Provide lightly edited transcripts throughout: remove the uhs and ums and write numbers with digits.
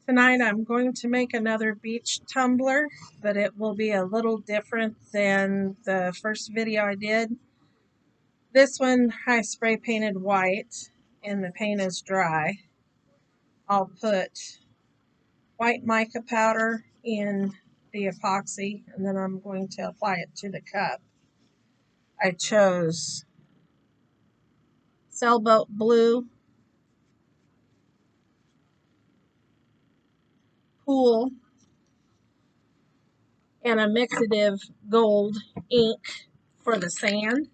Tonight I'm going to make another beach tumbler, but it will be a little different than the first video I did. This one I spray painted white and the paint is dry. I'll put white mica powder in the epoxy and then I'm going to apply it to the cup. I chose sailboat blue, pool, and a mixative gold ink for the sand.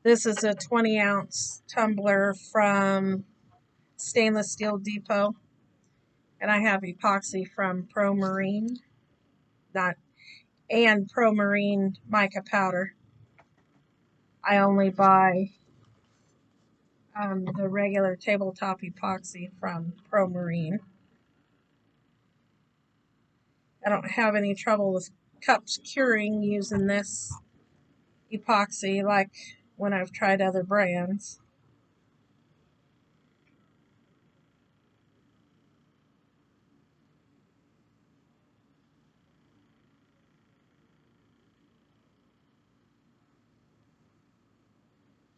This is a 20-ounce tumbler from Stainless Steel Depot, and I have epoxy from Pro Marine, and Pro Marine mica powder. I only buy the regular tabletop epoxy from Pro Marine. I don't have any trouble with cups curing using this epoxy like when I've tried other brands.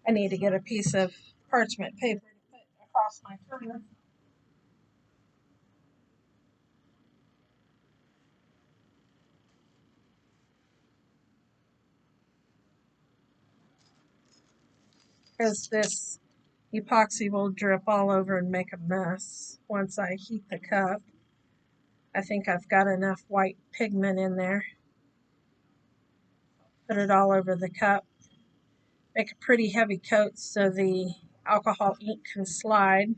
I need to get a piece of parchment paper to put across my turner. Because this epoxy will drip all over and make a mess once I heat the cup. I think I've got enough white pigment in there. Put it all over the cup. Make a pretty heavy coat so the alcohol ink can slide.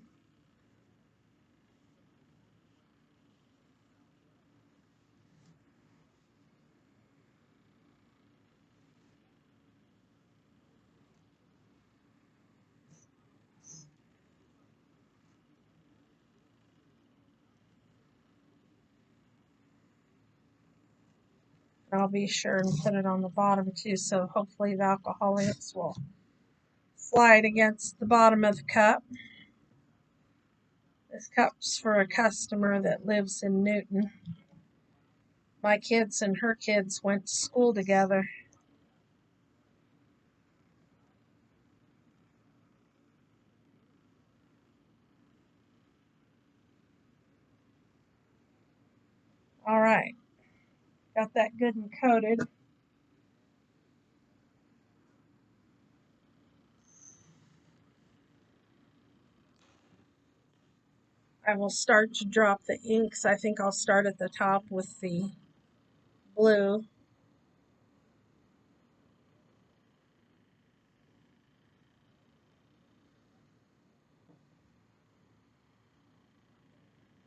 I'll be sure and put it on the bottom too, so hopefully the alcohol inks will slide against the bottom of the cup. This cup's for a customer that lives in Newton. My kids and her kids went to school together. All right, got that good and coated. I will start to drop the inks. I think I'll start at the top with the blue.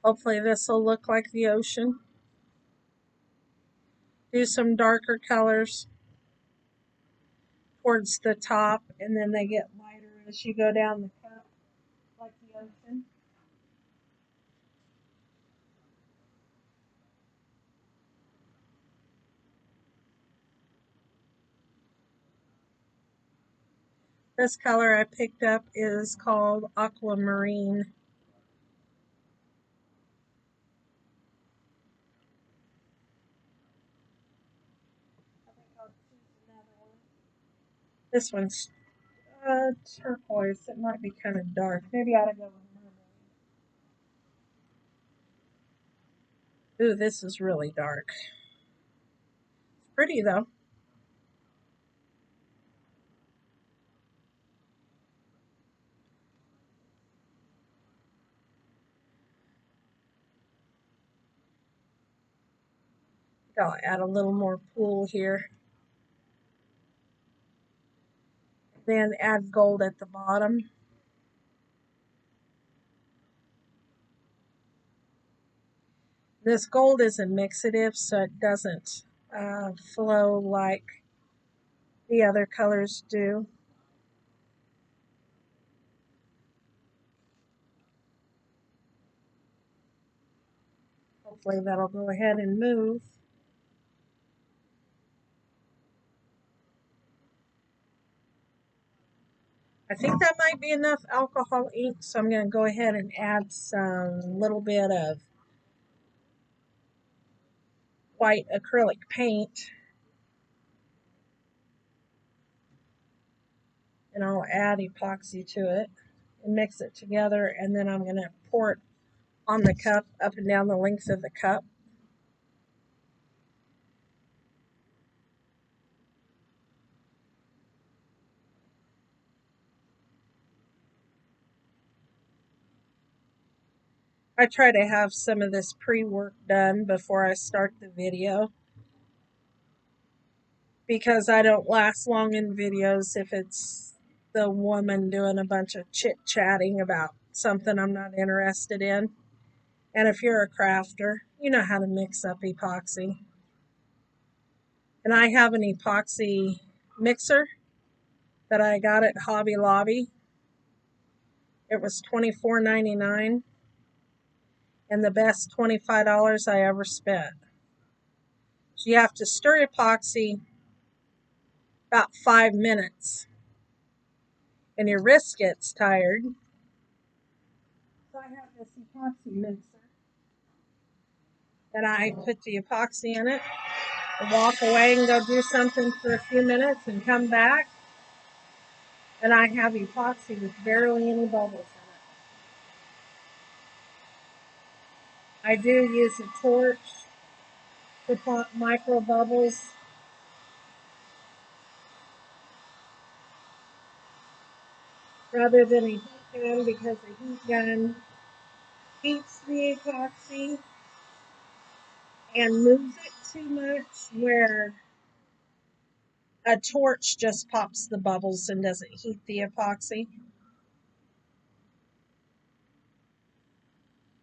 Hopefully this will look like the ocean. Do some darker colors towards the top, and then they get lighter as you go down the cup, like the ocean. This color I picked up is called aquamarine. I think I'll choose another one. This one's turquoise. It might be kind of dark. Maybe I ought to go with mermaid. Ooh, this is really dark. It's pretty though. I'll add a little more pool here. Then add gold at the bottom. This gold is a mixative, so it doesn't flow like the other colors do. Hopefully that'll go ahead and move. I think that might be enough alcohol ink, so I'm going to go ahead and add some little bit of white acrylic paint. And I'll add epoxy to it and mix it together, and then I'm going to pour it on the cup, up and down the length of the cup. I try to have some of this pre-work done before I start the video, because I don't last long in videos if it's the woman doing a bunch of chit-chatting about something I'm not interested in. And if you're a crafter, you know how to mix up epoxy. And I have an epoxy mixer that I got at Hobby Lobby. It was $24.99 and the best $25 I ever spent. So you have to stir epoxy about 5 minutes and your wrist gets tired. So I have this epoxy mixer and I put the epoxy in it and walk away and go do something for a few minutes and come back, and I have epoxy with barely any bubbles in it. I do use a torch to pop micro bubbles. Rather than a heat gun, because a heat gun heats the epoxy and moves it too much, where a torch just pops the bubbles and doesn't heat the epoxy.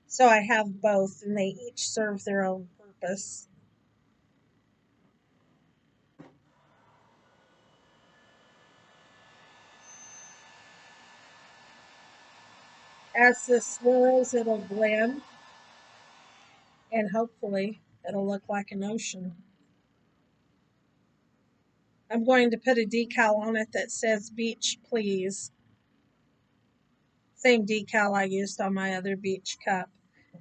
So I have both, and they each serve their own purpose. As this swirls, it'll blend, and hopefully it'll look like an ocean. I'm going to put a decal on it that says "Beach Please." Same decal I used on my other beach cup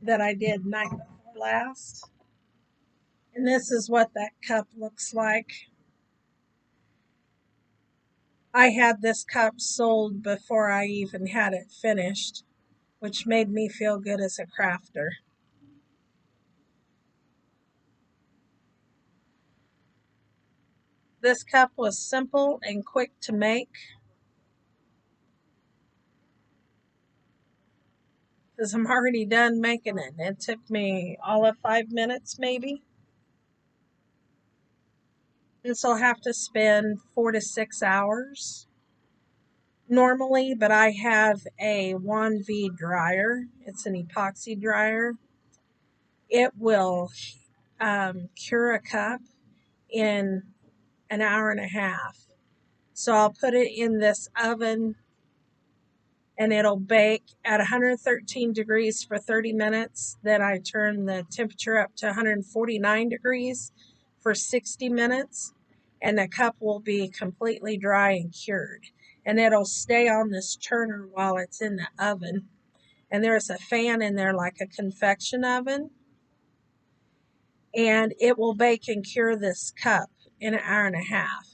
that I did night before last. And this is what that cup looks like. I had this cup sold before I even had it finished, which made me feel good as a crafter. This cup was simple and quick to make, because I'm already done making it. It took me all of 5 minutes maybe. This will have to spend 4 to 6 hours normally, but I have a 1V dryer. It's an epoxy dryer. It will cure a cup in an hour and a half. So I'll put it in this oven and it'll bake at 113 degrees for 30 minutes. Then I turn the temperature up to 149 degrees for 60 minutes, and the cup will be completely dry and cured. And it'll stay on this turner while it's in the oven. And there's a fan in there like a convection oven. And it will bake and cure this cup in an hour and a half.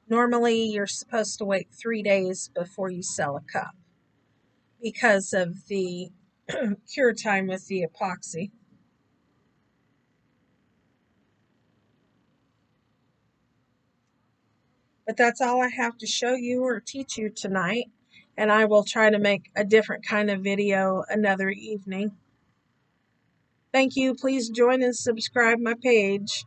Normally, you're supposed to wait 3 days before you sell a cup because of the cure time with the epoxy. But that's all I have to show you or teach you tonight, and I will try to make a different kind of video another evening. Thank you. Please join and subscribe my page.